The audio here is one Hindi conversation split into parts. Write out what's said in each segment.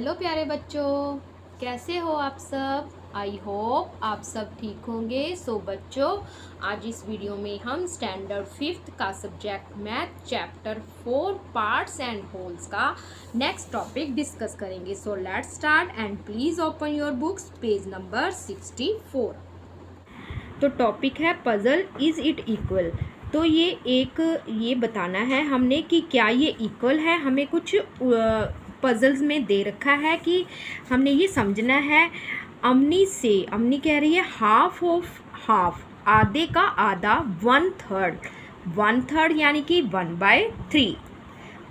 हेलो प्यारे बच्चों, कैसे हो आप सब। आई होप आप सब ठीक होंगे। बच्चों, आज इस वीडियो में हम स्टैंडर्ड 5th का subject math chapter 4 parts and holes का नेक्स्ट टॉपिक डिस्कस करेंगे। Let's start and please open your books, page number 64। तो टॉपिक है पजल इज इट इक्वल। तो ये बताना है हमने कि क्या ये इक्वल है। हमें कुछ पजल्स में दे रखा है कि हमने ये समझना है। अमनी कह रही है हाफ ऑफ हाफ, आधे का आधा, 1/3 यानी कि 1/3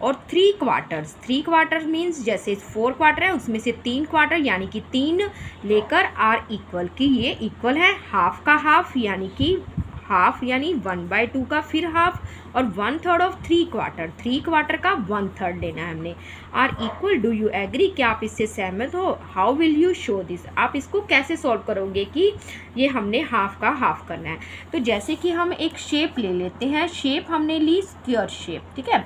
और 3/4 मीन्स जैसे 4 क्वार्टर है उसमें से 3 क्वार्टर यानी कि 3 लेकर आर इक्वल की ये इक्वल है हाफ का हाफ यानी कि हाफ यानी 1/2 का फिर हाफ और 1/3 ऑफ 3 क्वार्टर का 1/3 लेना है हमने। Are equal, do you agree, क्या आप इससे सहमत हो। How will you show this, आप इसको कैसे सॉल्व करोगे कि ये हमने हाफ का हाफ करना है। तो जैसे कि हम एक शेप ले लेते हैं, शेप हमने ली स्क्वायर शेप, ठीक है।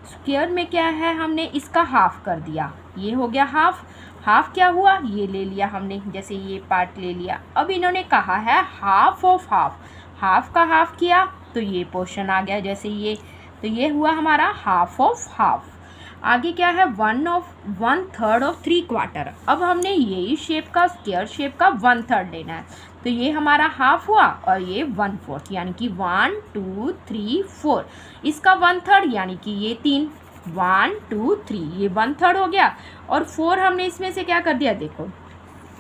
स्क्वायर में क्या है, हमने इसका हाफ कर दिया, ये हो गया हाफ। हाफ क्या हुआ, ये ले लिया हमने, जैसे ये पार्ट ले लिया। अब इन्होंने कहा है हाफ ऑफ हाफ, हाफ का हाफ किया तो ये पोर्शन आ गया जैसे ये, तो ये हुआ हमारा हाफ ऑफ हाफ। आगे क्या है, 1/3 ऑफ 3 क्वार्टर। अब हमने यही शेप का स्क्वायर शेप का 1/3 लेना है, तो ये हमारा हाफ हुआ और ये 1/4 यानी कि 1 2 3 4। इसका 1/3 यानी कि ये 3, 1 2 3, ये 1/3 हो गया। और 4 हमने इसमें से क्या कर दिया, देखो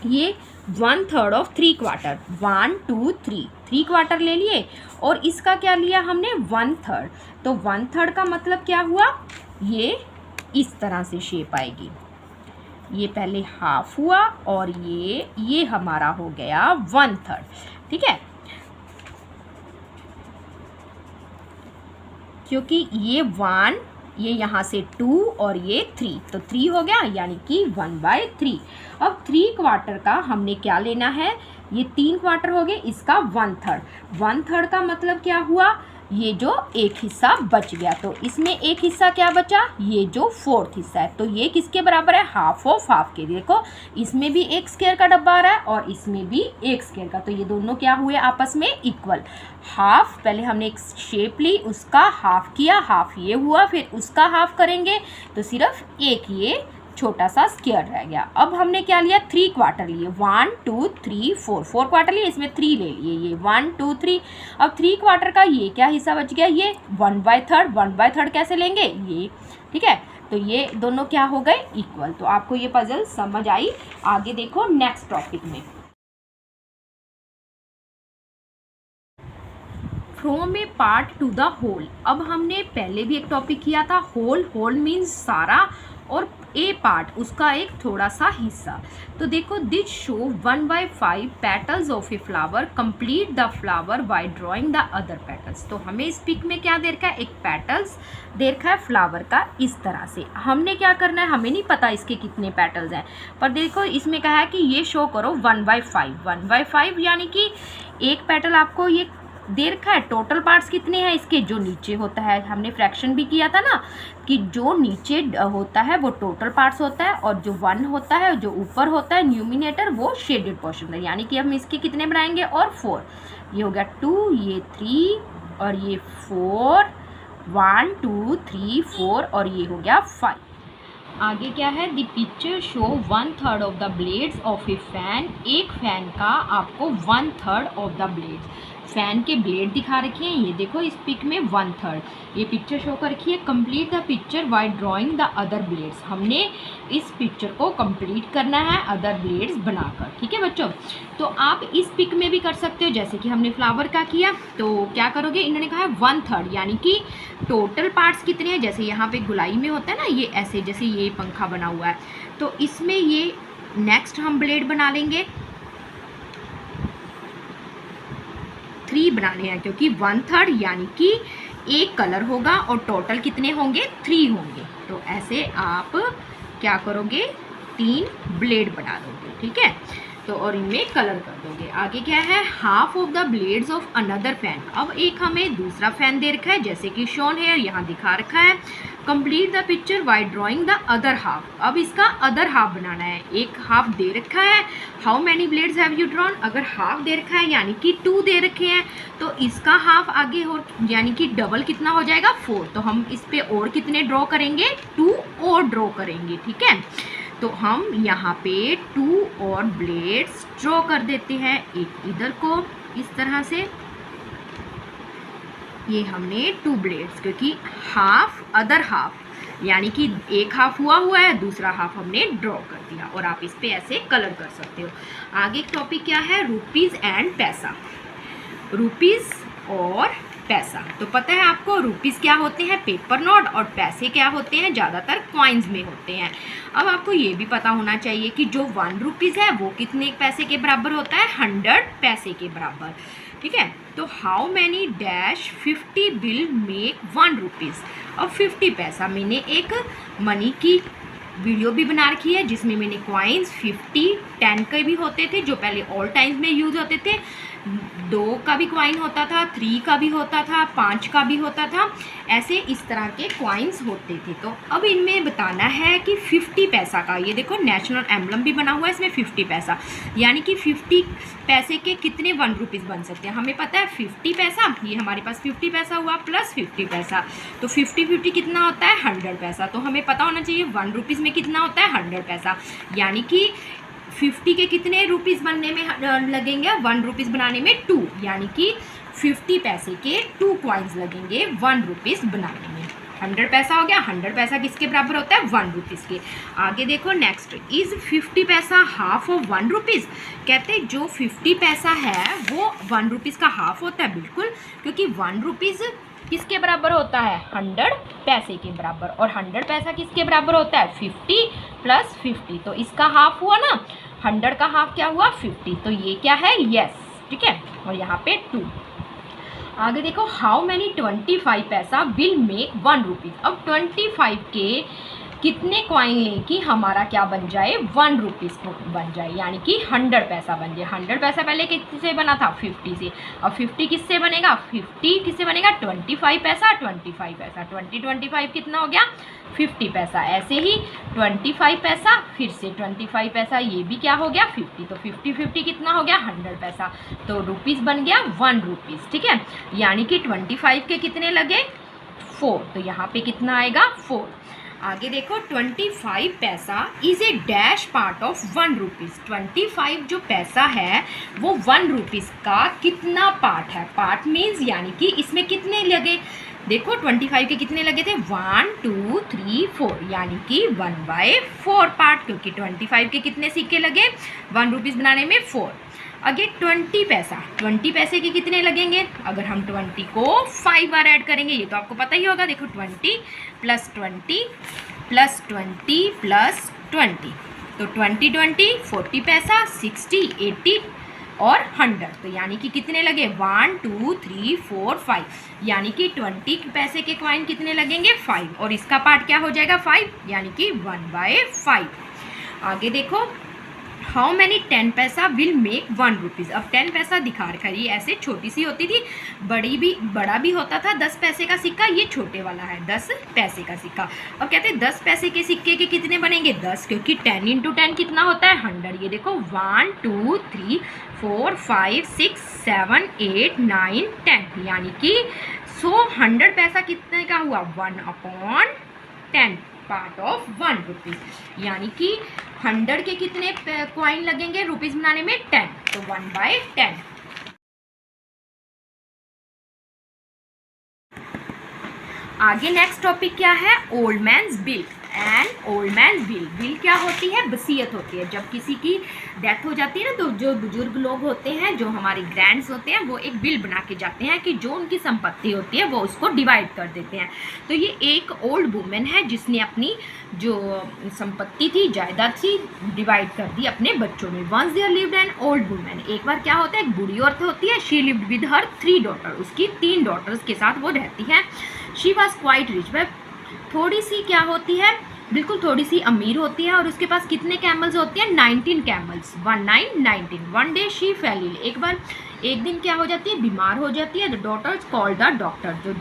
ये 1/3 ऑफ 3 क्वार्टर, 1 2 3 क्वार्टर ले लिए और इसका क्या लिया हमने 1/3। तो 1/3 का मतलब क्या हुआ, ये इस तरह से शेप आएगी। ये पहले हाफ हुआ और ये हमारा हो गया 1/3, ठीक है। क्योंकि ये 1, ये यहाँ से 2 और ये 3, तो 3 हो गया यानी कि 1/3। अब 3 क्वार्टर का हमने क्या लेना है, ये 3 क्वार्टर हो गए, इसका 1/3 का मतलब क्या हुआ, ये जो एक हिस्सा बच गया, तो इसमें एक हिस्सा क्या बचा, ये जो 4th हिस्सा है, तो ये किसके बराबर है, हाफ ऑफ हाफ के। देखो इसमें भी एक स्क्वायर का डब्बा आ रहा है और इसमें भी एक स्क्वायर का, तो ये दोनों क्या हुए आपस में इक्वल। हाफ, पहले हमने एक शेप ली, उसका हाफ किया, हाफ ये हुआ, फिर उसका हाफ करेंगे तो सिर्फ एक ये छोटा सा स्क्वायर रह गया। अब हमने क्या लिया, 3 क्वार्टर लिए, 1 2 3 4 क्वार्टर लिए, इसमें 3 ले लिए, ये 1 2 3। अब 3 क्वार्टर का ये क्या हिस्सा बच गया, ये 1/3 कैसे लेंगे, ये, ठीक है। तो ये दोनों क्या हो गए, इक्वल। तो आपको ये पजल समझ आई। आगे देखो नेक्स्ट टॉपिक में, from a part to the whole. अब हमने पहले भी एक टॉपिक किया था होल मीन्स सारा और ए पार्ट उसका एक थोड़ा सा हिस्सा। तो देखो this show 1/5 petals of a flower, complete the flower by drawing the other petals. तो हमें इस पिक में क्या दे रखा है, एक पेटल्स दे रखा है फ्लावर का इस तरह से। हमने क्या करना है, हमें नहीं पता इसके कितने पेटल्स हैं, पर देखो इसमें कहा है कि ये शो करो 1/5 यानी कि एक पेटल आपको ये दे रखा है। टोटल पार्ट्स कितने हैं इसके, जो नीचे होता है, हमने फ्रैक्शन भी किया था ना कि जो नीचे होता है वो टोटल पार्ट्स होता है और जो 1 होता है, जो ऊपर होता है न्यूमिनेटर, वो शेडेड पोर्शन है। यानी कि हम इसके कितने बनाएंगे, और 4, ये हो गया 2, ये 3 और ये 4, 1 2 3 4 और ये हो गया 5। आगे क्या है, the picture show 1/3 of the blades of A fan. एक फैन का आपको 1/3 ऑफ द ब्लेड्स, फैन के ब्लेड दिखा रखे हैं, ये देखो इस पिक में 1/3 ये पिक्चर शो कर रखी है। Complete the picture by drawing the other blades, हमने इस पिक्चर को कंप्लीट करना है अदर ब्लेड्स बनाकर, ठीक है बच्चों। तो आप इस पिक में भी कर सकते हो, जैसे कि हमने फ्लावर का किया। तो क्या करोगे, इन्होंने कहा है 1/3 यानी कि टोटल पार्ट्स कितने हैं, जैसे यहाँ पे गुलाई में होता है ना, ये ऐसे जैसे ये पंखा बना हुआ है, तो इसमें ये नेक्स्ट हम ब्लेड बना लेंगे, 3 बनाने हैं, क्योंकि 1/3 यानी कि एक कलर होगा और टोटल कितने होंगे, 3 होंगे। तो ऐसे आप क्या करोगे, 3 ब्लेड बना दोगे, ठीक है। तो और इनमें कलर कर दोगे। आगे क्या है, half of the blades of another fan. अब एक हमें दूसरा फैन दे रखा है जैसे कि शोन है, यहाँ दिखा रखा है। Complete the picture by drawing the other half. अब इसका अदर हाफ बनाना है। एक हाफ दे रखा है, how many blades have you drawn. अगर हाफ दे रखा है यानी कि 2 दे रखे हैं, तो इसका हाफ आगे और यानी कि डबल कितना हो जाएगा 4। तो हम इस पे और कितने ड्रॉ करेंगे, 2 और ड्रॉ करेंगे, ठीक है। तो हम यहाँ पे 2 और ब्लेड्स ड्रॉ कर देते हैं, एक इधर को इस तरह से, ये हमने 2 ब्लेड्स, क्योंकि हाफ अदर हाफ यानी कि एक हाफ हुआ है, दूसरा हाफ हमने ड्रॉ कर दिया। और आप इस पे ऐसे कलर कर सकते हो। आगे टॉपिक क्या है, रुपीज़ एंड पैसा। रुपीज़ और पैसा, तो पता है आपको रुपीज़ क्या होते हैं, पेपर नोट, और पैसे क्या होते हैं, ज़्यादातर कॉइन्स में होते हैं। अब आपको ये भी पता होना चाहिए कि जो 1 रुपीज़ है वो कितने पैसे के बराबर होता है, 100 पैसे के बराबर, ठीक है। तो how many dash 50 bill make 1 rupees. अब 50 पैसा, मैंने एक मनी की वीडियो भी बना रखी है जिसमें मैंने कॉइन्स 50, 10 के भी होते थे जो पहले ऑल टाइम्स में यूज़ होते थे, 2 का भी कॉइन होता था, 3 का भी होता था, 5 का भी होता था, ऐसे इस तरह के कॉइन्स होते थे। तो अब इनमें बताना है कि 50 पैसा का, ये देखो नेशनल एम्बलम भी बना हुआ है इसमें 50 पैसा, यानी कि 50 पैसे के कितने 1 रुपीज़ बन सकते हैं। हमें पता है 50 पैसा, ये हमारे पास 50 पैसा हुआ प्लस 50 पैसा, तो 50 कितना होता है 100 पैसा। तो हमें पता होना चाहिए 1 रुपीज़ में कितना होता है 100 पैसा, यानी कि 50 के कितने रुपीज़ बनने में लगेंगे, 1 रुपीज़ बनाने में 2, यानी कि 50 पैसे के 2 कॉइन्स लगेंगे 1 रुपीज़ बनाने में। 100 पैसा हो गया, 100 पैसा किसके बराबर होता है, 1 रुपीज़ के। आगे देखो नेक्स्ट, इज़ 50 पैसा हाफ ऑफ 1 रुपीज़। कहते हैं जो 50 पैसा है वो 1 रुपीज़ का हाफ होता है, बिल्कुल, क्योंकि 1 रुपीज़ किसके बराबर होता है, 100 पैसे के बराबर, और 100 पैसा किसके बराबर होता है, 50 प्लस 50, तो इसका हाफ हुआ ना, 100 का हाफ क्या हुआ 50, तो ये क्या है, यस, ठीक है। और यहाँ पे 2। आगे देखो, हाउ मैनी 25 पैसा विल मेक 1 रुपीज़। अब 25 के कितने कॉइन लें कि हमारा क्या बन जाए, 1 रुपीज़ बन जाए, यानी कि 100 पैसा बन जाए। 100 पैसा पहले किससे बना था, 50 से, अब 50 किससे बनेगा, 50 किससे बनेगा, 25 पैसा, 25 पैसा, 25 कितना हो गया 50 पैसा। ऐसे ही 25 पैसा, फिर से 25 पैसा, ये भी क्या हो गया 50, तो 50 कितना हो गया 100 पैसा, तो रुपीज़ बन गया 1 रुपीज़, ठीक है। यानी कि 25 के कितने लगे 4, तो यहाँ पे कितना आएगा 4। आगे देखो, 25 पैसा is a dash part of 1 rupees. 25 जो पैसा है वो 1 रुपीज़ का कितना पार्ट है, पार्ट मीन्स यानी कि इसमें कितने लगे, देखो 25 के कितने लगे थे, 1 2 3 4, यानी कि 1/4 पार्ट, क्योंकि 25 के कितने सिक्के लगे 1 रुपीज़ बनाने में 4। आगे 20 पैसा, 20 पैसे के कितने लगेंगे, अगर हम 20 को 5 बार ऐड करेंगे, ये तो आपको पता ही होगा, देखो 20 प्लस 20 प्लस 20 प्लस 20, तो 20 40 पैसा, 60 80 और 100, तो यानी कि कितने लगे 1 2 3 4 5, यानी कि 20 पैसे के कॉइन कितने लगेंगे 5, और इसका पार्ट क्या हो जाएगा 5, यानी कि 1/5। आगे देखो, हाउ मैनी 10 पैसा विल मेक 1 रुपीज़। अब 10 पैसा दिखा रखा है, ये ऐसे छोटी सी होती थी, बड़ा भी होता था 10 पैसे का सिक्का, ये छोटे वाला है 10 पैसे का सिक्का। अब कहते हैं 10 पैसे के सिक्के के कितने बनेंगे 10, क्योंकि 10 × 10 कितना होता है 100। ये देखो 1 2 3 4 5 6 7 8 9 10, यानी कि 100 पैसा कितने का हुआ 1/10 पार्ट ऑफ 1 रुपीज़, यानी कि 100 के कितने कॉइन लगेंगे रुपीज़ बनाने में 10, तो 1/10। आगे नेक्स्ट टॉपिक क्या है, old man's bill and old man's bill. Bill क्या होती है, वसीयत होती है। जब किसी की डेथ हो जाती है ना, तो जो बुजुर्ग लोग होते हैं, जो हमारे ग्रैंड्स होते हैं, वो एक बिल बना के जाते हैं कि जो उनकी संपत्ति होती है वो उसको डिवाइड कर देते हैं। तो ये एक ओल्ड वुमेन है जिसने अपनी जो संपत्ति थी, जायदाद थी, डिवाइड कर दी अपने बच्चों में। Once there lived an old women, एक बार क्या होता है, एक बूढ़ी औरत होती है, she lived with her 3 daughter, उसकी 3 डॉटर्स के साथ वो रहती है। शी वॉज क्वाइट रिच, वह थोड़ी सी क्या होती है, बिल्कुल थोड़ी सी अमीर होती है और उसके पास कितने कैमल्स होते हैं, 19 camels, 19। One day she fell ill, एक दिन क्या हो जाती है, बीमार हो जाती है। The daughters called the doctor, जो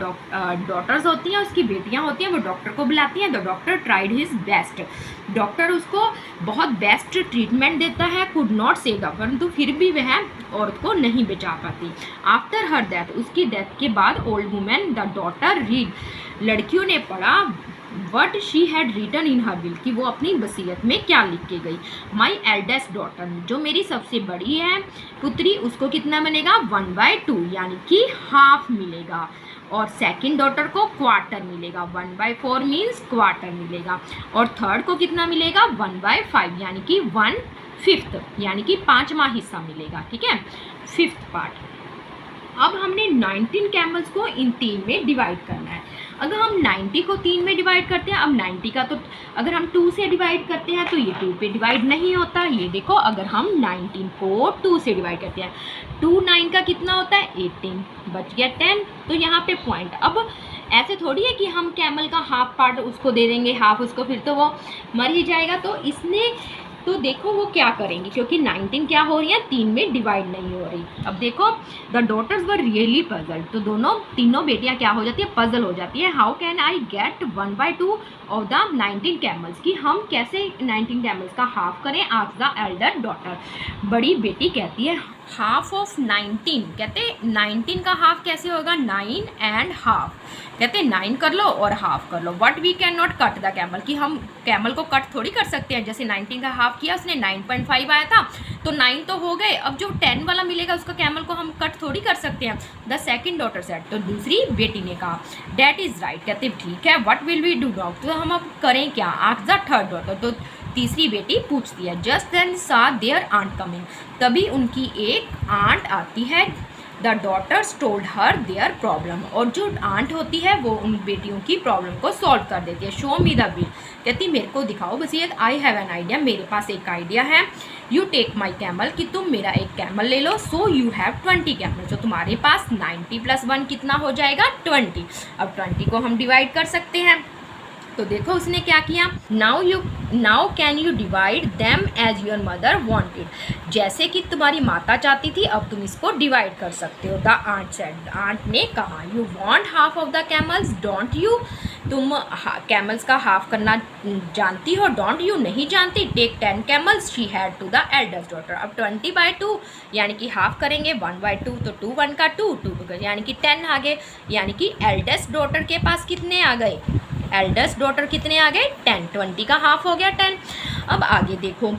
डॉटर्स होती हैं उसकी बेटियां होती हैं वो डॉक्टर को बुलाती हैं। The doctor tried his best, doctor उसको बहुत बेस्ट ट्रीटमेंट देता है। कुड नॉट सेव द, परंतु फिर भी वह औरत को नहीं बचा पाती। आफ्टर हर डेथ, उसकी डेथ के बाद old women the daughter read, लड़कियों ने पढ़ा what she had written in her will, कि वो अपनी वसीयत में क्या लिख के गई। माई एल्डेस्ट डॉटर, जो मेरी सबसे बड़ी है पुत्री, उसको कितना मिलेगा, 1/2 यानी कि हाफ मिलेगा। और सेकंड डॉटर को क्वार्टर मिलेगा, 1/4 मीन्स क्वार्टर मिलेगा। और थर्ड को कितना मिलेगा, 1/5 यानी कि 1/5 यानी कि 5वां हिस्सा मिलेगा। ठीक है, 5th पार्ट। अब हमने 19 कैमल्स को इन 3 में डिवाइड करना है। अगर हम 90 को 3 में डिवाइड करते हैं, अब 90 का तो अगर हम 2 से डिवाइड करते हैं तो ये 2 पे डिवाइड नहीं होता। ये देखो, अगर हम 19 को 2 से डिवाइड करते हैं, 2 9 का कितना होता है, 18, बच गया 10। तो यहाँ पे पॉइंट। अब ऐसे थोड़ी है कि हम कैमल का हाफ पार्ट उसको दे देंगे, हाफ उसको, फिर तो वो मर ही जाएगा। तो इसने तो देखो वो क्या करेंगी, क्योंकि 19 क्या हो रही है, 3 में डिवाइड नहीं हो रही। अब देखो, the daughters were really puzzled, तो तीनों बेटियां क्या हो जाती है, पजल हो जाती है। How can I get 1/2 of the 19 camels, कि हम कैसे 19 कैमल्स का हाफ करें। आस्क्ड द एल्डर डॉटर, बड़ी बेटी कहती है हाफ ऑफ 19, कहते 19 का हाफ कैसे होगा, 9 एंड हाफ, कहते 9 कर लो और हाफ कर लो। What we can not cut the camel, कि हम कैमल को कट थोड़ी कर सकते हैं। जैसे 19 का हाफ किया उसने 9.5 आया था, तो 9 तो हो गए। अब जो 10 वाला मिलेगा उसका कैमल को हम कट थोड़ी कर सकते हैं। द सेकंड डॉटर सेड, तो दूसरी बेटी ने कहा डैट इज राइट, कहते ठीक है। What will we do now, तो हम अब करें क्या। आस्क्ड द थर्ड डॉटर, तो तीसरी बेटी पूछती है। Just then saw their aunt coming, तभी उनकी एक आंट आती है। The daughters told her their problem, और जो आंट होती है वो उन बेटियों की प्रॉब्लम को सॉल्व कर देती है। शो मी द बिल, कहती मेरे को दिखाओ वसीयत। आई हैव एन आइडिया, मेरे पास एक आइडिया है। यू टेक माई कैमल, कि तुम मेरा एक कैमल ले लो। सो यू हैव 20 कैमल, तो तुम्हारे पास 90 + 1 कितना हो जाएगा, 20। अब 20 को हम डिवाइड कर सकते हैं। तो देखो उसने क्या किया, now can you divide them as your mother wanted, जैसे कि तुम्हारी माता चाहती थी अब तुम इसको डिवाइड कर सकते हो। द आंट सेड, आंट ने कहा you want half of the camels don't you, तुम कैमल्स का हाफ करना जानती हो, डोंट यू नहीं जानती। Take 10 camels she had to the eldest daughter, अब 20/2 यानी कि हाफ करेंगे 1/2, तो 2 1 का 2 2 यानी कि 10 आ गए। यानी कि एल्डेस्ट डॉटर के पास कितने आ गए, एल्डेस्ट डॉटर कितने आ गए, 10, 20 का हाफ हो गया 10। अब आगे देखो,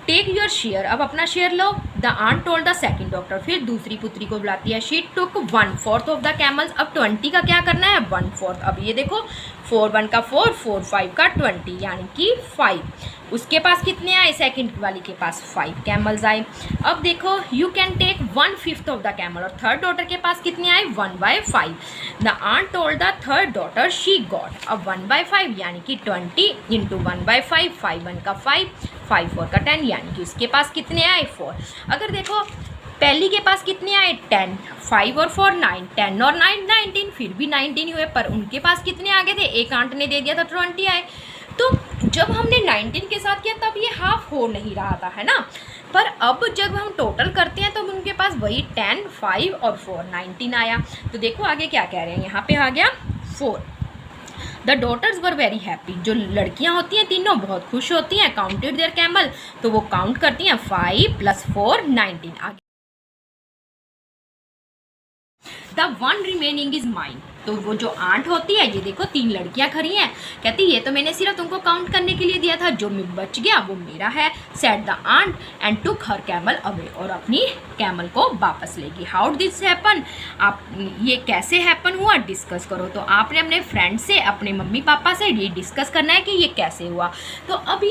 टेक योर शेयर, अब अपना शेयर लो। The aunt told the second daughter, फिर दूसरी पुत्री को बुलाती है। She took 1/4 of the camels, अब 20 का क्या करना है, 1/4। अब ये देखो 4 1 का 4, 4 5 का 20 यानी कि 5। उसके पास कितने आए, सेकंड वाली के पास 5 कैमल्स आए। अब देखो you can take 1/5 of the camel, और थर्ड डॉटर के पास कितने आए, 1/5। The aunt told the third daughter she got, अब 1/5 यानी कि 20 इंटू 1/5, 5 1 का 5, 5 4 का 10 यानी कि उसके पास कितने आए, 4। अगर देखो पहली के पास कितने आए, 10, 5 और 4 9, 10 और 9 19, फिर भी 19 हुए, पर उनके पास कितने आ गए थे, एक आंट ने दे दिया था 20 आए। तो जब हमने 19 के साथ किया तब ये हाफ हो नहीं रहा था, है ना। पर अब जब हम टोटल करते हैं तो उनके पास वही 10 5 और 4 19 आया। तो देखो आगे क्या कह रहे हैं, यहाँ पे आ गया 4। The daughters were very happy, जो लड़कियां होती हैं तीनों बहुत खुश होती हैं। काउंटेड देयर कैमल, तो वो काउंट करती हैं 5 + 4 19। आगे the one remaining is mine, तो वो जो आंट होती है, ये देखो 3 लड़कियां खड़ी हैं, कहती ये तो मैंने सिर्फ तुमको काउंट करने के लिए दिया था, जो बच गया वो मेरा है। Said the aunt and took her camel away, और अपनी कैमल को वापस लेगी। हाउ दिस हैपन, आप ये कैसे हैपन हुआ, डिस्कस करो। तो आपने अपने फ्रेंड से, अपने मम्मी पापा से ये डिस्कस करना है कि ये कैसे हुआ। तो अब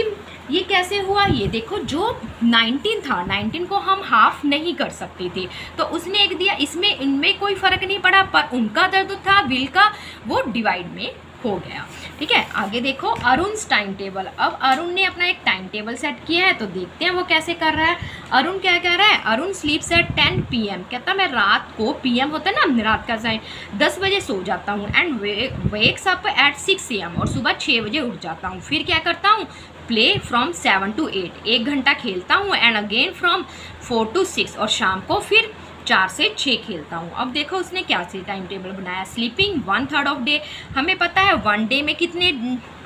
ये कैसे हुआ, ये देखो जो 19 था, 19 को हम हाफ नहीं कर सकते थे, तो उसने एक दिया। इसमें इनमें कोई फ़र्क नहीं पड़ा, पर उनका दर्द था विल का, वो डिवाइड में हो गया। ठीक है, आगे देखो अरुण्स टाइम टेबल। अब अरुण ने अपना एक टाइम टेबल सेट किया है, तो देखते हैं वो कैसे कर रहा है। अरुण क्या कह रहा है, अरुण स्लीप्स एट 10 PM। कहता मैं रात को, PM होता है ना रात का टाइम, 10 बजे सो जाता हूँ, and wakes up at 6 AM, और सुबह 6 बजे उठ जाता हूँ। फिर क्या करता हूँ, प्ले फ्रॉम 7 to 8, 1 घंटा खेलता हूँ, एंड अगेन फ्रॉम 4 to 6, और शाम को फिर 4 से 6 खेलता हूँ। अब देखो उसने क्या से टाइम टेबल बनाया। स्लीपिंग 1/3 ऑफ डे, हमें पता है 1 डे में कितने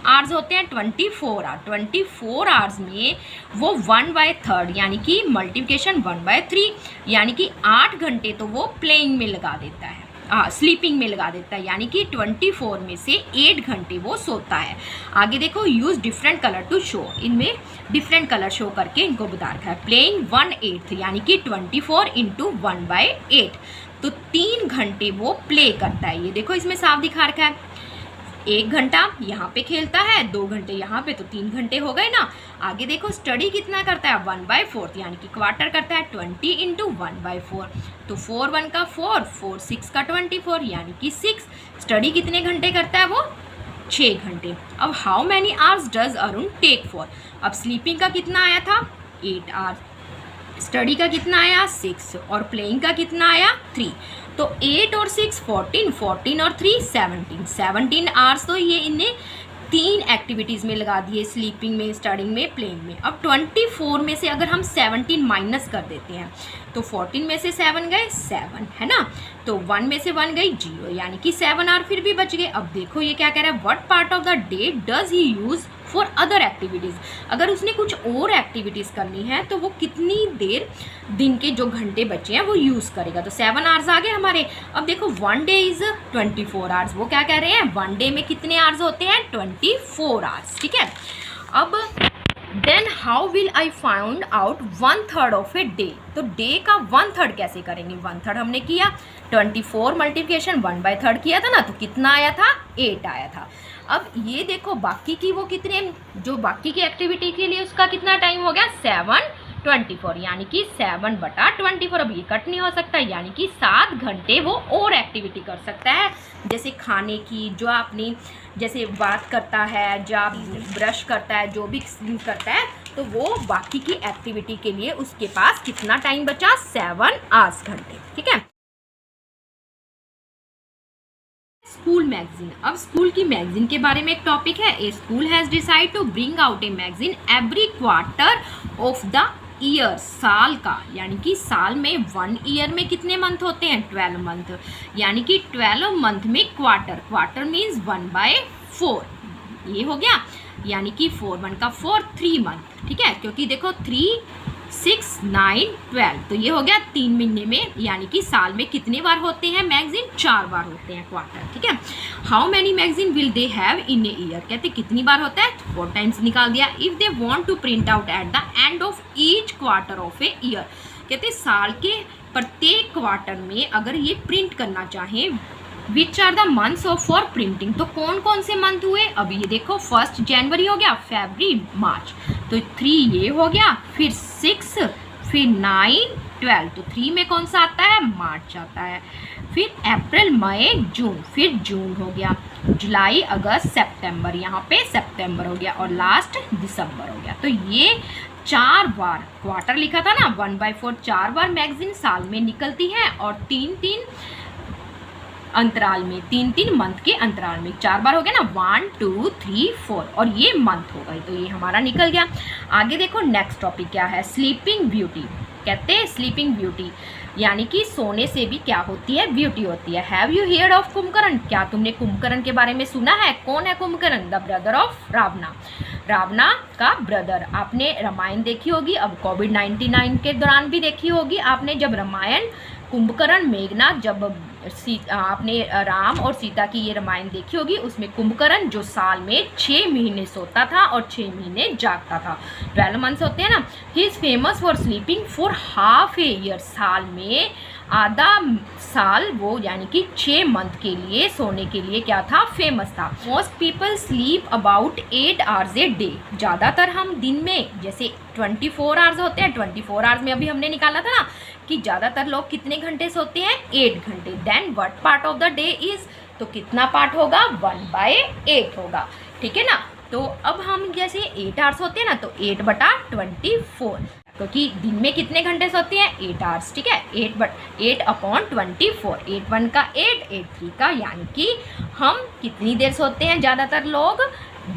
आवर्स होते हैं, 24 आवर। 24 आवर्स में वो 1/3 यानी कि मल्टीप्लिकेशन 1/3 यानी कि 8 घंटे तो वो प्लेइंग में लगा देता है, स्लीपिंग में लगा देता है, यानी कि 24 में से 8 घंटे वो सोता है। आगे देखो use different colour to show, इनमें डिफरेंट कलर शो करके इनको बता रखा है। प्लेइंग 1/8 यानी कि 24 × 1/8, तो 3 घंटे वो प्ले करता है। ये देखो इसमें साफ दिखा रखा है, 1 घंटा यहाँ पे खेलता है, 2 घंटे यहाँ पे, तो 3 घंटे हो गए ना। आगे देखो स्टडी कितना करता है, 1/4 यानी कि क्वार्टर करता है, 20 × 1/4, तो 4 1 का 4, 4 6 का 24 यानी कि 6। स्टडी कितने घंटे करता है वो, 6 घंटे। अब how many hours does Arun take for, अब स्लीपिंग का कितना आया था, 8 आवर्स, स्टडी का कितना आया 6, और प्लेइंग का कितना आया 3, तो 8 और 6 14, 14 और 3 17, 17 आवर्स तो ये इन्हें 3 एक्टिविटीज़ में लगा दिए, स्लीपिंग में, स्टडिंग में, प्लेइंग में। अब 24 में से अगर हम 17 माइनस कर देते हैं, तो 14 में से 7 गए 7 है ना, तो 1 में से 1 गई 0, यानी कि 7 आवर फिर भी बच गए। अब देखो ये क्या कह रहा है, what part of the day does he use for other activities, अगर उसने कुछ और एक्टिविटीज़ करनी है तो वो कितनी देर दिन के जो घंटे बचे हैं वो यूज़ करेगा, तो 7 आवर्स आ गए हमारे। अब देखो 1 डे इज़ 24 आवर्स, वो क्या कह रहे हैं, 1 डे में कितने आवर्स होते हैं, 24 आवर्स। ठीक है, अब then how will I found out 1/3 of a day, तो डे का 1/3 कैसे करेंगे, 1/3 हमने किया, 24 मल्टीप्लिकेशन 1/3 किया था ना, तो कितना आया था, 8 आया था। अब ये देखो बाकी की वो कितने, जो बाकी की एक्टिविटी के लिए उसका कितना टाइम हो गया, 7/24 यानी कि 7/24। अब ये कट नहीं हो सकता, यानी कि 7 घंटे वो और एक्टिविटी कर सकता है, जैसे खाने की, जो अपनी जैसे बात करता है, जो ब्रश करता है, जो भी करता है, तो वो बाकी की एक्टिविटी के लिए उसके पास कितना टाइम बचा, 7 आवर्स घंटे। ठीक है, स्कूल मैगजीन। अब स्कूल की मैगजीन के बारे में एक टॉपिक है, a school has decide to bring out a magazine every quarter of the year, साल का, यानी कि साल में 1 ईयर में कितने मंथ होते हैं, 12 मंथ, यानी कि 12 मंथ में क्वार्टर, क्वार्टर मीन्स 1/4, ये हो गया, यानी कि 4 1 का 4, 3 मंथ। ठीक है, क्योंकि देखो 3 6 9 12, तो ये हो गया 3 महीने में, यानी कि साल में कितने बार होते हैं मैगजीन, 4 बार होते हैं क्वार्टर। ठीक है, how many magazine will they have in a year, कहते कितनी बार होता है, 4 टाइम्स निकाल दिया। If they want to print out at the end of each quarter of a year, कहते साल के प्रत्येक क्वार्टर में अगर ये प्रिंट करना चाहें, which are the months of for printing, तो कौन कौन से मंथ हुए, अब ये देखो 1 जनवरी हो गया, फरवरी मार्च, तो 3 ये हो गया, फिर 6, फिर 9 12, तो 3 में कौन सा आता है, मार्च आता है, फिर अप्रैल मई जून, फिर जून हो गया, जुलाई अगस्त सितंबर, यहाँ पे सितंबर हो गया, और लास्ट दिसंबर हो गया। तो ये 4 बार क्वार्टर लिखा था ना, 1/4, 4 बार मैगजीन साल में निकलती है, और 3-3 अंतराल में, 3-3 मंथ के अंतराल में, 4 बार हो गया ना, 1 2 3 4, और ये मंथ हो गई, तो ये हमारा निकल गया। आगे देखो नेक्स्ट टॉपिक क्या है, स्लीपिंग ब्यूटी। कहते हैं स्लीपिंग ब्यूटी यानी कि सोने से भी क्या होती है, ब्यूटी होती है। Have you heard of Kumbhakarna, क्या तुमने कुंभकर्ण के बारे में सुना है, कौन है कुंभकर्ण, द ब्रदर ऑफ रावणा, रावणा का ब्रदर। आपने रामायण देखी होगी, अब कोविड-19 के दौरान भी देखी होगी आपने, जब रामायण, कुंभकर्ण, मेघनाथ, जब आपने राम और सीता की ये रामायण देखी होगी, उसमें कुंभकर्ण जो साल में 6 महीने सोता था और 6 महीने जागता था, 12 मंथ्स होते हैं ना। He is famous for sleeping for half a year, साल में आधा साल वो यानी कि 6 मंथ के लिए सोने के लिए क्या था, फेमस था। Most people sleep about 8 hours a day, ज़्यादातर हम दिन में, जैसे 24 आवर्स होते हैं, 24 आवर्स में अभी हमने निकाला था ना कि ज़्यादातर लोग कितने घंटे सोते हैं, 8 घंटे। Then what part of the day is तो कितना पार्ट होगा, 1/8 होगा, ठीक है ना। तो अब हम जैसे 8 आवर्स होते हैं ना, तो 8/24, क्योंकि दिन में कितने घंटे सोते हैं, 8 आवर्स, ठीक है। 8/24, 8 1 का 8, 8 3 का, यानी कि हम कितनी देर सोते हैं ज़्यादातर लोग,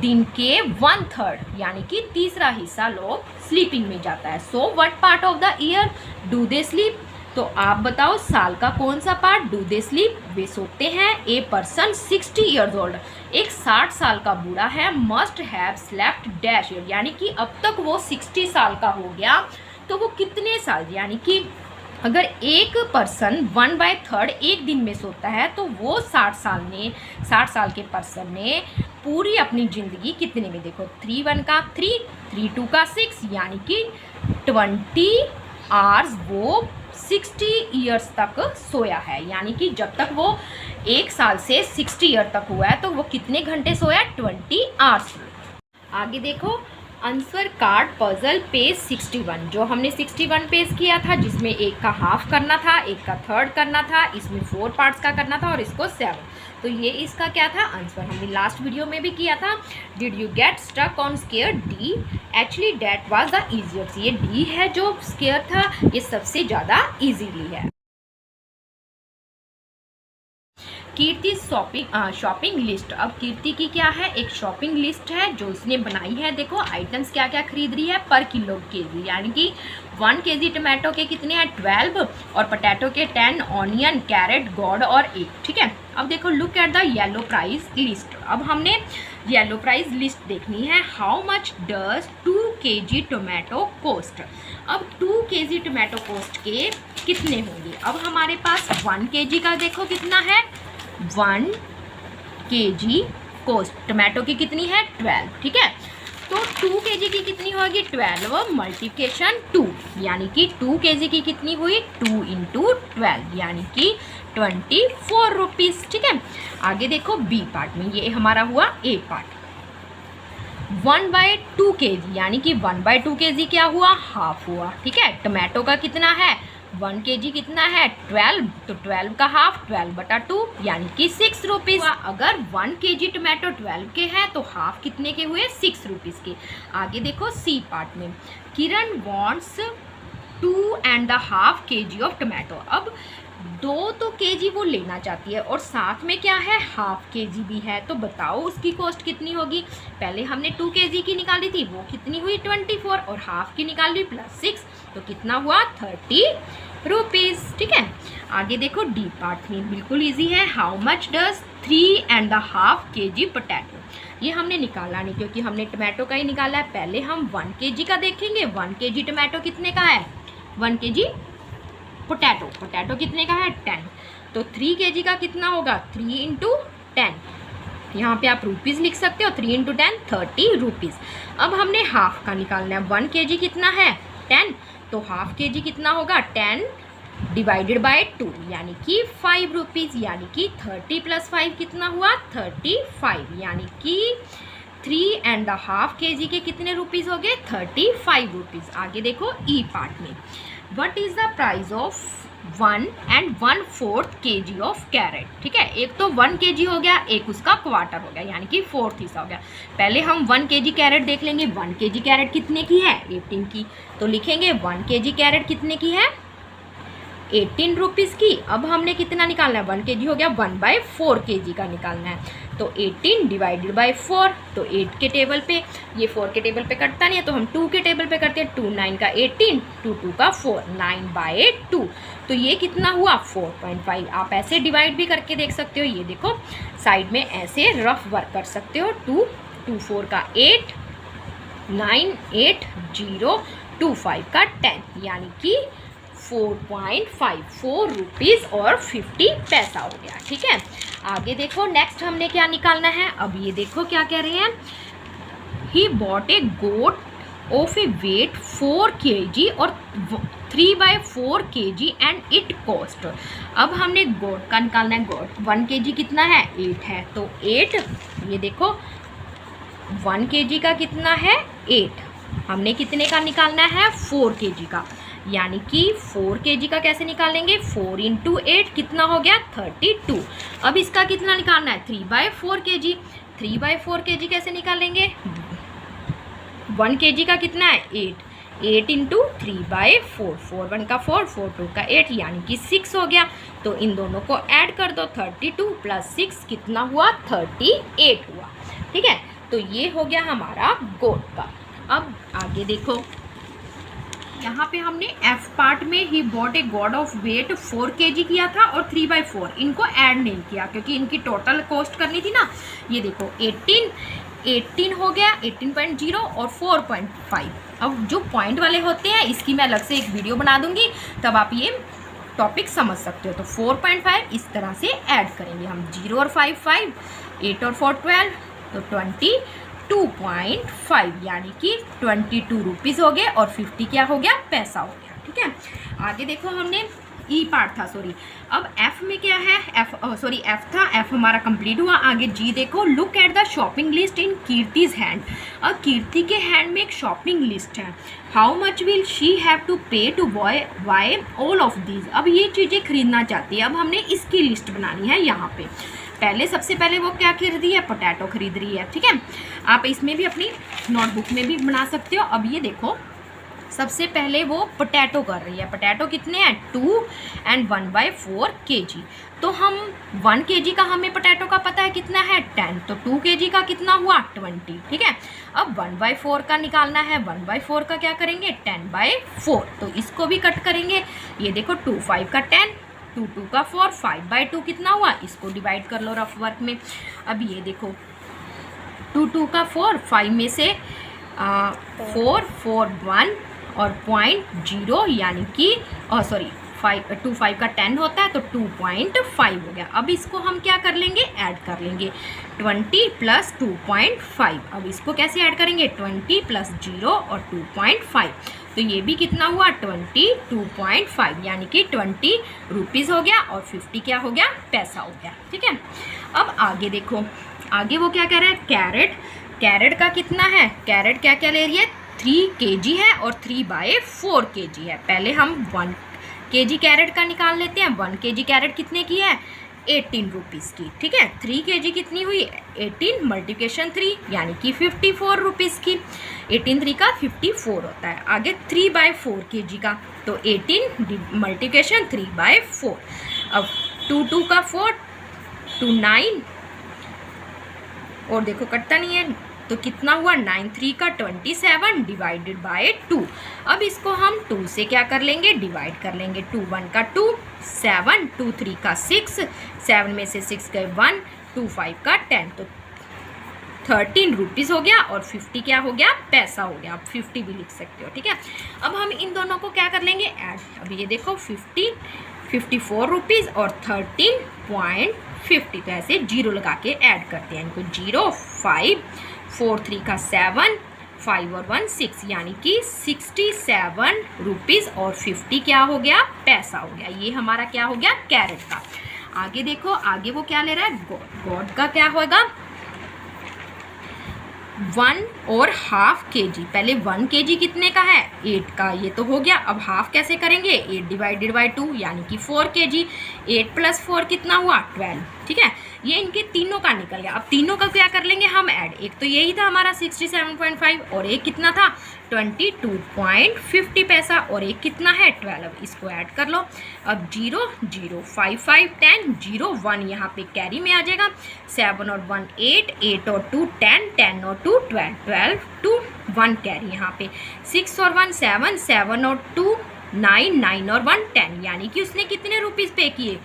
दिन के 1/3 यानी कि तीसरा हिस्सा लोग स्लीपिंग में जाता है। So what part of the year do they sleep, तो आप बताओ साल का कौन सा पार्ट डू दे स्लीप, वे सोते हैं। ए पर्सन 60 ईयर्स ओल्ड, एक 60 साल का बूढ़ा है, must have slept dash year, यानी कि अब तक वो 60 साल का हो गया, तो वो कितने साल, यानी कि अगर एक पर्सन 1/3 एक दिन में सोता है, तो वो 60 साल के पर्सन ने पूरी अपनी ज़िंदगी कितने में, देखो 3 1 का 3, 3 2 का 6, यानी कि 20 आवर्स वो 60 ईयर्स तक सोया है। यानी कि जब तक वो 1 साल से 60 ईयर तक हुआ है, तो वो कितने घंटे सोया, 20 आवर्स। आगे देखो, आंसर कार्ड पजल पेज 61, जो हमने 61 पेज किया था, जिसमें एक का हाफ करना था, एक का थर्ड करना था, इसमें 4 पार्ट्स का करना था और इसको 7। तो ये इसका क्या था आंसर, हमने लास्ट वीडियो में भी किया था। Did you get stuck on square, D, actually that was the easiest, ये डी है जो स्केयर था, ये सबसे ज़्यादा इजीली है। कीर्ति शॉपिंग लिस्ट, अब कीर्ति की क्या है, एक शॉपिंग लिस्ट है जो उसने बनाई है। देखो आइटम्स क्या क्या खरीद रही है पर किलो केजी, यानी कि 1 kg टमाटो के कितने हैं, 12, और पोटैटो के 10, ऑनियन, कैरेट, गॉड और 8, ठीक है। अब देखो look at the yellow price list, अब हमने येलो प्राइस लिस्ट देखनी है। How much does 2 kg tomato cost, अब 2 kg टोमेटो कोस्ट के कितने होंगे। अब हमारे पास 1 kg का देखो कितना है, 1 kg कोस्ट, टमाटो की कितनी है, 12, ठीक है। तो 2 kg की कितनी होगी, 12 मल्टीप्लिकेशन 2, यानी कि 2 kg की कितनी हुई, 2 × 12, यानी कि 24 रुपीज़, ठीक है। आगे देखो बी पार्ट में, ये हमारा हुआ ए पार्ट। 1/2 kg, यानी कि 1/2 kg क्या हुआ, हाफ हुआ, ठीक है। टमाटो का कितना है, 1 kg कितना है, 12, तो 12 का हाफ 12/2, यानी कि 6 रुपीज़। अगर 1 kg टमाटो 12 के हैं, तो हाफ कितने के हुए, 6 रुपीज़ के। आगे देखो सी पार्ट में, किरण वॉन्ट्स 2.5 kg ऑफ टमाटो, अब 2 तो kg वो लेना चाहती है और साथ में क्या है, हाफ kg भी है, तो बताओ उसकी कॉस्ट कितनी होगी। पहले हमने 2 kg की निकाली थी, वो कितनी हुई, 24, और हाफ की निकाली +6, तो कितना हुआ, 30 रुपीज़, ठीक है। आगे देखो डी पार्ट में बिल्कुल इजी है। How much does 3.5 kg potato, ये हमने निकाला नहीं क्योंकि हमने टमाटो का ही निकाला है। पहले हम 1 kg का देखेंगे, 1 kg टमाटो कितने का है, 1 kg पोटैटो कितने का है, 10, तो 3 kg का कितना होगा, 3 × 10, यहाँ पे आप रुपीज़ लिख सकते हो, 3 × 10 30 रुपीज़। अब हमने हाफ का निकालना है, 1 kg कितना है, 10, तो हाफ kg कितना होगा, 10 / 2, यानी कि 5 रुपीज़, यानी कि 30 + 5 कितना हुआ, 35, यानी कि 3.5 kg के कितने रुपीज़ हो गए, 35 रुपीज़। आगे देखो ई पार्ट में, what is the price of 1 1/4 kg of carrot, ठीक है। एक तो 1 kg हो गया, एक उसका क्वार्टर हो गया, यानी कि 4th हिस्सा हो गया। पहले हम 1 kg कैरेट देख लेंगे, 1 kg कैरेट कितने की है, 18 की, तो लिखेंगे 1 kg कैरेट कितने की है, 18 रुपीज़ की। अब हमने कितना निकालना है, 1 kg हो गया, 1/4 kg का निकालना है, तो 18 / 4, तो 8 के टेबल पे, ये 4 के टेबल पे कटता नहीं है, तो हम 2 के टेबल पे करते हैं, 2 9 का 18, 2 2 का 4, 9/2, तो ये कितना हुआ, 4.5। आप ऐसे डिवाइड भी करके देख सकते हो, ये देखो साइड में ऐसे रफ वर्क कर सकते हो, 2 2 4 का 8, 9 8 0, 2 5 का 10, यानी कि 4.54 रुपीज़ और 50 पैसा हो गया, ठीक है। आगे देखो नेक्स्ट हमने क्या निकालना है, अब ये देखो क्या कह रहे हैं, he bought a goat of a weight 4 kg और 3/4 kg एंड इट कॉस्ट। अब हमने गोट का निकालना है, गोट 1 kg कितना है, 8 है, तो 8, ये देखो 1 kg का कितना है, 8, हमने कितने का निकालना है, 4 kg का, यानी कि 4 kg का कैसे निकालेंगे, 4 × 8 कितना हो गया 32। अब इसका कितना निकालना है 3/4 kg। 3/4 kg कैसे निकालेंगे, 1 kg का कितना है 8, 8 × 3/4, 4 1 का 4, 4 2 का 8 यानी कि 6 हो गया। तो इन दोनों को ऐड कर दो, 32 + 6 कितना हुआ 38 हुआ। ठीक है, तो ये हो गया हमारा गोट का। अब आगे देखो, यहाँ पे हमने एफ पार्ट में he bought a goat of weight 4 kg किया था और 3/4 इनको ऐड नहीं किया क्योंकि इनकी टोटल कॉस्ट करनी थी ना। ये देखो 18 हो गया, 18.0 और 4.5। अब जो पॉइंट वाले होते हैं इसकी मैं अलग से एक वीडियो बना दूंगी, तब आप ये टॉपिक समझ सकते हो। तो 4.5 इस तरह से ऐड करेंगे हम, 0 और 5 5, 8 और 4 12, तो 22.5 यानी कि 22 रुपीज़ हो गए और 50 क्या हो गया पैसा हो गया। ठीक है, आगे देखो हमने ई पार्ट था, सॉरी। अब एफ में क्या है, एफ था, एफ हमारा कंप्लीट हुआ। आगे जी देखो, look at the shopping list in Kirti's hand. अब कीर्ति के हैंड में एक शॉपिंग लिस्ट है। How much will she have to pay to buy all of these. अब ये चीज़ें खरीदना चाहती है, अब हमने इसकी लिस्ट बनानी है। यहाँ पे पहले सबसे पहले वो क्या खरीद रही है, पोटैटो खरीद रही है। ठीक है, आप इसमें भी अपनी नोटबुक में भी बना सकते हो। अब ये देखो, सबसे पहले वो पोटैटो कर रही है। पोटैटो कितने हैं 2 and 1/4 kg। तो हम 1 kg का हमें पोटैटो का पता है कितना है 10, तो 2 kg का कितना हुआ 20। ठीक है, अब 1/4 का निकालना है। 1/4 का क्या करेंगे 10/4, तो इसको भी कट करेंगे। ये देखो 2 5 का 10, 2 2 का 4, 5/2 कितना हुआ, इसको डिवाइड कर लो रफ वर्क में। अब ये देखो 2 2 का 4, 5 में से 4 4 1 और 0.0 यानी कि 2 5 का 10 होता है, तो 2.5 हो गया। अब इसको हम क्या कर लेंगे, ऐड कर लेंगे 20 + 2.5। अब इसको कैसे ऐड करेंगे 20 + 0 और 2.5, तो ये भी कितना हुआ 22.5 यानी कि 20 रुपीज़ हो गया और 50 क्या हो गया पैसा हो गया। ठीक है, अब आगे देखो, आगे वो क्या कह रहा है, कैरेट का कितना है, कैरेट क्या क्या ले रही है 3 kg है और 3/4 kg है। पहले हम 1 kg कैरेट का निकाल लेते हैं। 1 kg कैरेट कितने की है 18 रुपीज़ की। ठीक है, 3 kg कितनी हुई 18 × 3 यानी कि 54 रुपीज़ की। 18 3 का 54 होता है। आगे 3/4 kg का, तो 18 × 3/4। अब 2 2 का 4, 2 9 और देखो कटता नहीं है, तो कितना हुआ 9 3 का 27 / 2। अब इसको हम 2 से क्या कर लेंगे डिवाइड कर लेंगे। 2 1 का 2, 7, 2 3 का 6, 7 में से 6 गए 1, 2 5 का 10, तो 13 रुपीज़ हो गया और 50 क्या हो गया पैसा हो गया। आप 50 भी लिख सकते हो। ठीक है, अब हम इन दोनों को क्या कर लेंगे ऐड। अब ये देखो 54 रुपीज़ और 13.50, तो ऐसे 0 लगा के ऐड करते हैं इनको। 0 5 4 3 का 7, 5 और 1 6 यानी कि 67 रुपीज़ और 50 क्या हो गया पैसा हो गया। ये हमारा क्या हो गया कैरेट का। आगे देखो, आगे वो क्या ले रहा है गॉड का क्या होगा 1.5 kg। पहले 1 kg कितने का है 8 का, ये तो हो गया। अब हाफ कैसे करेंगे 8 / 2 यानी कि 4 kg। 8 + 4 कितना हुआ 12। ठीक है, ये इनके तीनों का निकल गया। अब तीनों का क्या कर लेंगे हम ऐड। एक तो यही था हमारा 67.5 और एक कितना था 22.50 पैसा और एक कितना है 12। इसको ऐड कर लो। अब 0 0 5 5 10 0 1 यहाँ पे कैरी में आ जाएगा। 7 और 1 8, 8 और 2 10, 10 और 2 12, 12 2 1 कैरी यहाँ पे। 6 और 1 7, 7 और 2 9, 9 और 1 10 यानी कि उसने कितने रुपीज़ पे किए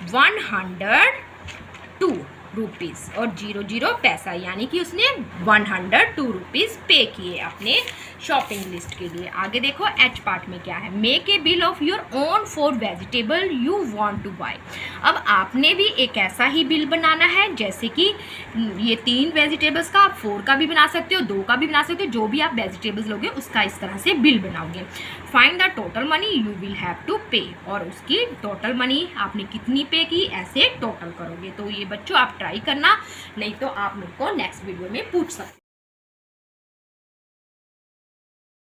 102 रुपीज़ और 0 0 पैसा यानी कि उसने 102 रुपीज़ पे किए अपने शॉपिंग लिस्ट के लिए। आगे देखो एच पार्ट में क्या है, make a bill of your own for vegetable you want to buy. अब आपने भी एक ऐसा ही बिल बनाना है जैसे कि ये 3 वेजिटेबल्स का, आप 4 का भी बना सकते हो, 2 का भी बना सकते हो। जो भी आप वेजिटेबल्स लोगे उसका इस तरह से बिल बनाओगे। Find the total money you will have to pay, और उसकी टोटल मनी आपने कितनी पे की ऐसे टोटल करोगे। तो ये बच्चों आप ट्राई करना, नहीं तो आप मेरे को नेक्स्ट वीडियो में पूछ सकते हो।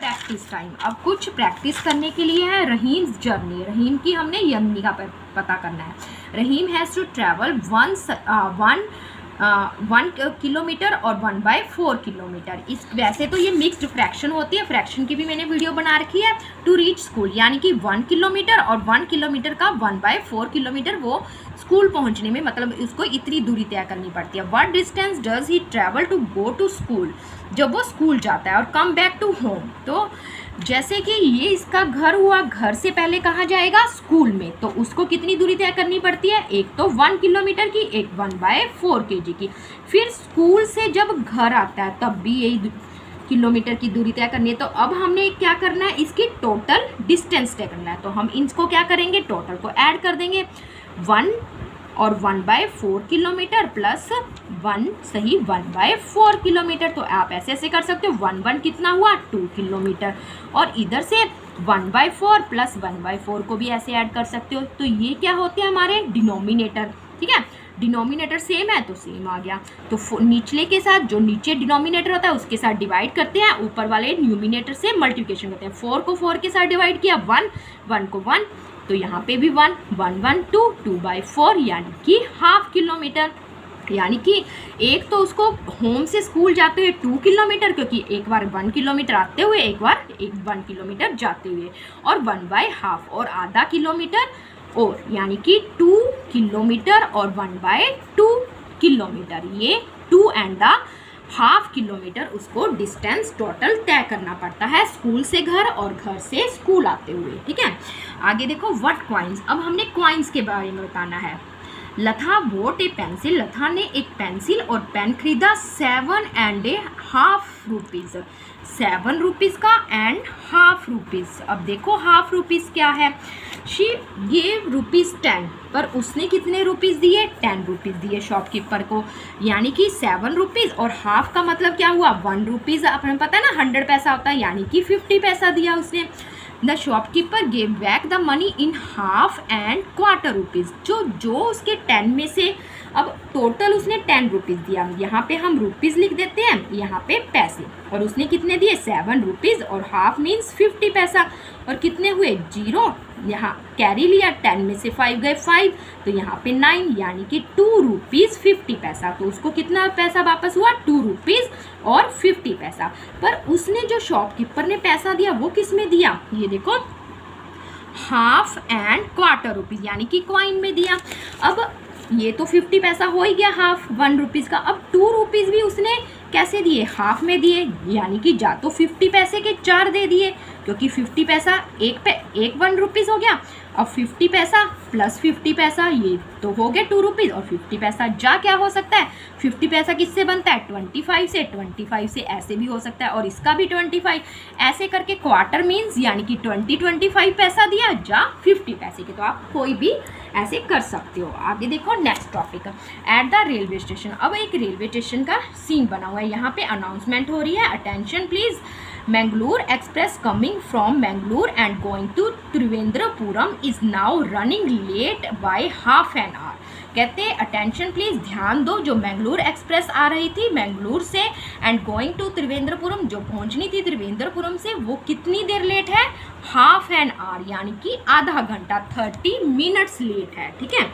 Practice time. अब कुछ प्रैक्टिस करने के लिए है रहीम जर्नी। रहीम की हमने यर्नी का पता करना है। रहीम हैज़ टू ट्रैवल 1 किलोमीटर और 1/4 किलोमीटर। इस वैसे तो ये मिक्स्ड फ्रैक्शन होती है, फ्रैक्शन की भी मैंने वीडियो बना रखी है। टू रीच स्कूल यानी कि 1 किलोमीटर और 1 किलोमीटर का 1/4 किलोमीटर वो स्कूल पहुंचने में, मतलब उसको इतनी दूरी तय करनी पड़ती है। What distance does he travel to go to school, जब वो स्कूल जाता है। और कम बैक टू होम, तो जैसे कि ये इसका घर हुआ, घर से पहले कहाँ जाएगा, स्कूल में, तो उसको कितनी दूरी तय करनी पड़ती है, एक तो 1 किलोमीटर की, एक 1/4 kg की। फिर स्कूल से जब घर आता है तब भी यही किलोमीटर की दूरी तय करनी है। तो अब हमने क्या करना है, इसकी टोटल डिस्टेंस तय करना है। तो हम इनको क्या करेंगे, टोटल को ऐड कर देंगे। 1 और 1/4 किलोमीटर प्लस 1 सही 1/4 किलोमीटर। तो आप ऐसे ऐसे कर सकते हो, 1 कितना हुआ 2 किलोमीटर, और इधर से 1/4 प्लस 1/4 को भी ऐसे ऐड कर सकते हो। तो ये क्या होते हैं हमारे डिनोमिनेटर, ठीक है। डिनोमिनेटर सेम है तो सेम आ गया। तो निचले के साथ, जो नीचे डिनोमिनेटर होता है उसके साथ डिवाइड करते हैं, ऊपर वाले न्यूमिनेटर से मल्टीप्लिकेशन करते हैं। 4 को 4 के साथ डिवाइड किया, 1 को 1, तो यहाँ पे भी 1 1 1 2 2/4 यानी कि ½ किलोमीटर। यानी कि एक तो उसको होम से स्कूल जाते हुए 2 किलोमीटर, क्योंकि एक बार 1 किलोमीटर आते हुए, एक बार 1 किलोमीटर जाते हुए, और 1/2 और आधा किलोमीटर, और यानी कि 2 किलोमीटर और 1/2 किलोमीटर। ये 2 एंड ½ किलोमीटर उसको डिस्टेंस टोटल तय करना पड़ता है, स्कूल से घर और घर से स्कूल आते हुए, ठीक है। आगे देखो, व्हाट कॉइन्स। अब हमने कॉइन्स के बारे में बताना है। लता बॉट ए पेंसिल, लता ने एक पेंसिल और पेन खरीदा 7.5 रुपीज़। 7 रुपीज़ का एंड ₹1/2। अब देखो ₹1/2 क्या है, शी ये ₹10, पर उसने कितने रुपीज़ दिए, 10 रुपीज़ दिए शॉपकीपर को। यानी कि 7 रुपीज़ और ½ का मतलब क्या हुआ, 1 रुपीज़। अपने पता है ना 100 पैसा होता है, यानी कि 50 पैसा दिया उसने। The shopkeeper gave back the money in ½ and quarter rupees. जो उसके 10 में से, अब टोटल उसने 10 रुपीज़ दिया, यहाँ पे हम रुपीज़ लिख देते हैं, यहाँ पे पैसे, और उसने कितने दिए 7 रुपीज़, और ½ मीन्स 50 पैसा, और कितने हुए 0, यहाँ कैरी लिया, 10 में से 5 गए 5, तो यहाँ पे 9 यानी कि 2 रुपीज़ 50 पैसा। तो उसको कितना पैसा वापस हुआ, 2 रुपीज़ और 50 पैसा। पर उसने जो शॉपकीपर ने पैसा दिया वो किस में दिया, ये देखो ½ एंड क्वार्टर रुपीज़, यानी कि कॉइन में दिया। अब ये तो 50 पैसा हो ही गया ½ 1 रुपीज़ का। अब 2 रुपीज़ भी उसने कैसे दिए, ½ में दिए, यानी कि जा तो 50 पैसे के 4 दे दिए, क्योंकि 50 पैसा एक 1 रुपीज़ हो गया। अब 50 पैसा प्लस 50 पैसा, ये तो हो गया 2 रुपीज़, और 50 पैसा जा क्या हो सकता है, 50 पैसा किससे बनता है, 25 से। 25 से ऐसे भी हो सकता है, और इसका भी 25, ऐसे करके क्वार्टर मीन्स यानी कि 25 पैसा दिया जा 50 पैसे के। तो आप कोई भी ऐसे कर सकते हो। आगे देखो, next topic, at the railway station. अब एक रेलवे स्टेशन का सीन बना हुआ है, यहाँ पे अनाउंसमेंट हो रही है, attention please, Mangalore Express coming from Mangalore and going to Trivendrapuram is now running late by ½ an hour. कहते हैं अटेंशन प्लीज़, ध्यान दो, जो मैंगलोर एक्सप्रेस आ रही थी मैंगलोर से एंड गोइंग टू त्रिवेंद्रपुरम, जो पहुंचनी थी त्रिवेंद्रपुरम से, वो कितनी देर लेट है, ½ एन आवर, यानी कि आधा घंटा, 30 मिनट्स लेट है, ठीक है।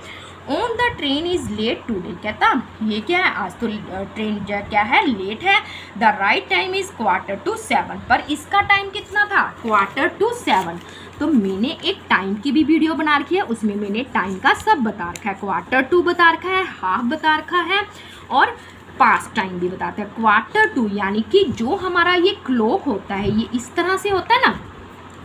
On the train is late today, कहता ये क्या है, आज तो ट्रेन क्या है, लेट है। द राइट टाइम इज़ 6:45, पर इसका टाइम कितना था, 6:45। तो मैंने एक टाइम की भी वीडियो बना रखी है, उसमें मैंने टाइम का सब बता रखा है, 1/4 बता रखा है, ½ बता रखा है, और पास्ट टाइम भी बताते हैं। 1/4 यानी कि जो हमारा ये क्लॉक होता है, ये इस तरह से होता है ना,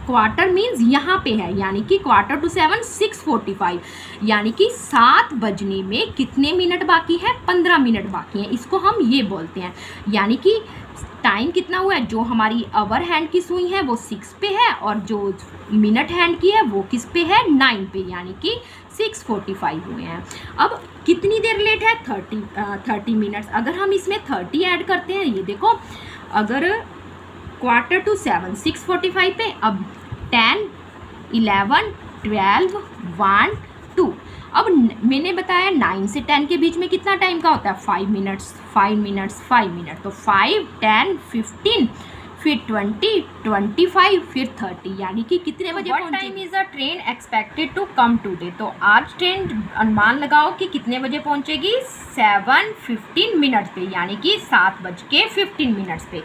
क्वार्टर मीन्स यहाँ पे है, यानी कि 6:45 6:45, यानी कि 7 बजने में कितने मिनट बाकी है, 15 मिनट बाकी हैं, इसको हम ये बोलते हैं। यानी कि टाइम कितना हुआ है, जो हमारी आवर हैंड की सुई है वो 6 पे है, और जो मिनट हैंड की है वो किस पे है, 9 पे, यानी कि 6:45 हुए हैं। अब कितनी देर लेट है, 30 मिनट्स। अगर हम इसमें 30 ऐड करते हैं, ये देखो, अगर 6:45 6:45 पे, अब 10 11 12 1 2, अब मैंने बताया 9 से 10 के बीच में कितना टाइम का होता है, 5 मिनट्स 5 मिनट्स 5 मिनट, तो 5 10 15 फिर 20, 25, फिर 30, यानी कि कितने बजे पहुंचेगी। What time is a train expected to come today, तो आज ट्रेन अनुमान लगाओ कि कितने बजे पहुंचेगी, 7:15 पे, यानी कि 7:15 पे।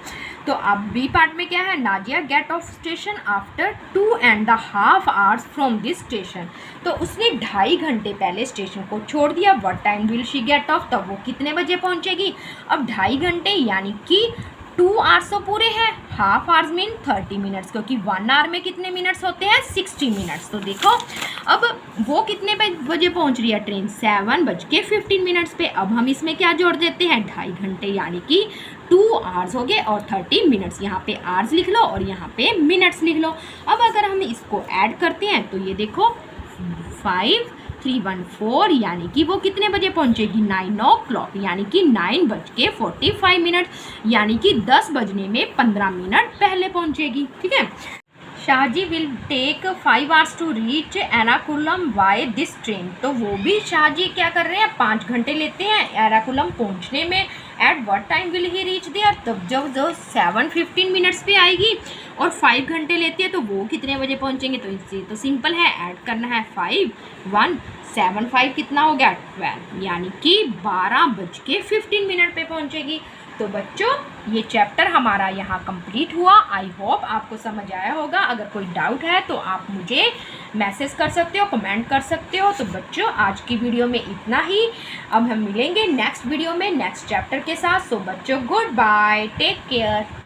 तो अब बी पार्ट में क्या है, Nazia get off station after 2.5 hours from this station, तो उसने 2.5 घंटे पहले स्टेशन को छोड़ दिया। What time will she get off, तब वो कितने बजे पहुंचेगी। अब 2.5 घंटे यानी कि 2 आवर्स तो पूरे हैं, हाफ आवर्स मीन 30 मिनट्स, क्योंकि 1 आवर में कितने मिनट्स होते हैं, 60 मिनट्स। तो देखो अब वो कितने बजे पहुंच रही है ट्रेन, 7:15 पे। अब हम इसमें क्या जोड़ देते हैं, 2.5 घंटे, यानी कि 2 आवर्स हो गए और 30 मिनट्स। यहाँ पे आवर्स लिख लो और यहाँ पे मिनट्स लिख लो। अब अगर हम इसको ऐड करते हैं तो ये देखो 5,314, यानी कि वो कितने बजे पहुंचेगी, 9 o'clock, यानी कि 9:45, यानी कि 10 बजने में 15 मिनट पहले पहुंचेगी। ठीक है। Shaji will take 5 hours to reach Ernakulam by this train, तो वो भी शाहजी क्या कर रहे हैं, 5 घंटे लेते हैं एर्नाकुलम पहुंचने में। At what time will he reach there, तब जब जो 7:15 पे आएगी और 5 घंटे लेती है तो वो कितने बजे पहुंचेंगे। तो इससे तो सिंपल है, ऐड करना है 5, 1, 7, 5 कितना हो गया, 12, यानी कि 12:15 पे पहुंचेगी। तो बच्चों ये चैप्टर हमारा यहाँ कंप्लीट हुआ। आई होप आपको समझ आया होगा। अगर कोई डाउट है तो आप मुझे मैसेज कर सकते हो, कमेंट कर सकते हो। तो बच्चों आज की वीडियो में इतना ही। अब हम मिलेंगे नेक्स्ट वीडियो में नेक्स्ट चैप्टर के साथ। सो बच्चों गुड बाय, टेक केयर।